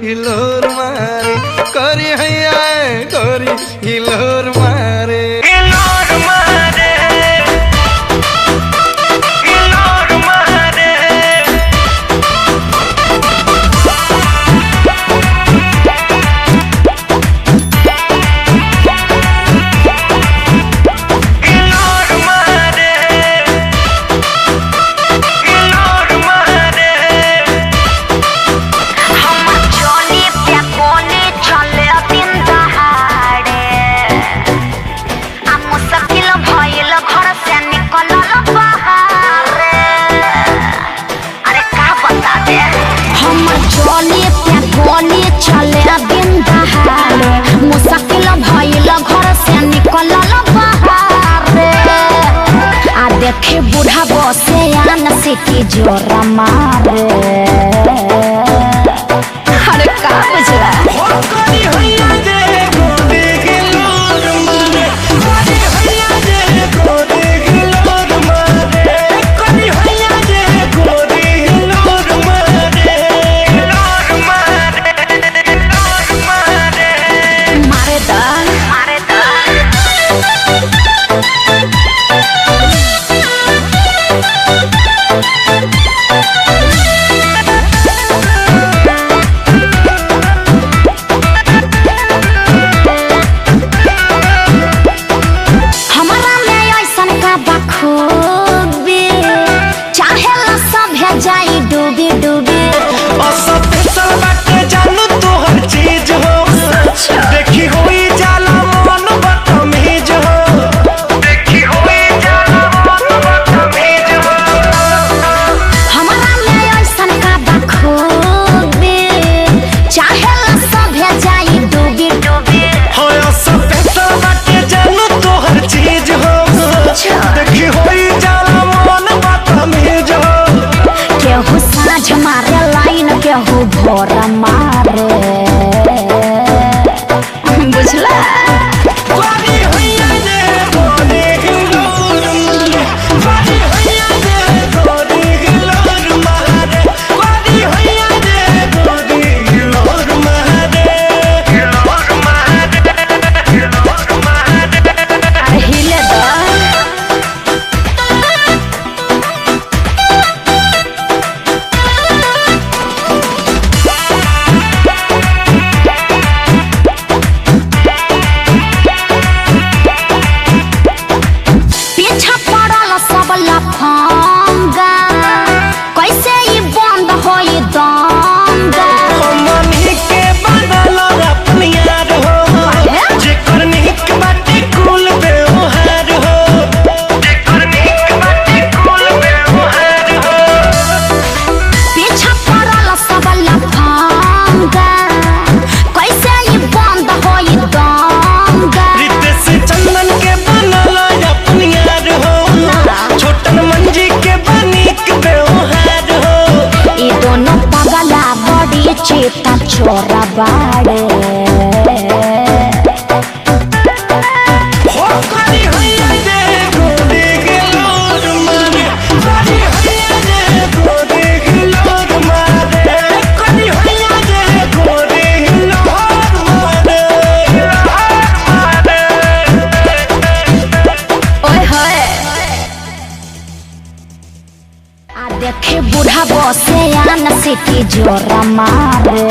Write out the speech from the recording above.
हिलोर मारे करी हैया गोरी हिलोर मारे चले दिन दहाड़े मुश्किल भइल घर से निकल बाहरे आ देखे बूढ़ा बसे आन सिटी जोर मारे अरे का बुझला जाई डूबी डूबी जानू तोहर चीज हो देखी होई जाला मन बदतमीज हो देखी होई जाला मन बदतमीज हो हमरा में ऐसन का बखूबी चाहेला सभे जाई डूबी डूबी हो सब पैसा बाटे जानू तोहर चीज हो देखी होई जाला मन बदतमीज हो केहू साँझ मारे लाइन केहू भोर मारे बुझला लफंगा कैसे ही बंद होई दंगा हमनी के बदल अपनी यार हो जेकर निक बाटे कुल व्यवहार हो जेकर निक बाटे कुल व्यवहार हो पीछा पड़ल सब लफंगा कैसे ही बंद होई दंगा रितेश चंदन के बनल अपनी यार हो छोटन मंजी के बनिक व्यवहार हो ई दोनों पगला बड़ी चेता छोरा बाड़े हो करी हैया दे गोरी हिलोर मारे करी हैया दे गोरी हिलोर मारे करी हैया दे गोरी हिलोर मारे ओए होए आ देखे बूढ़ा बसे आन सिटी जोर मारे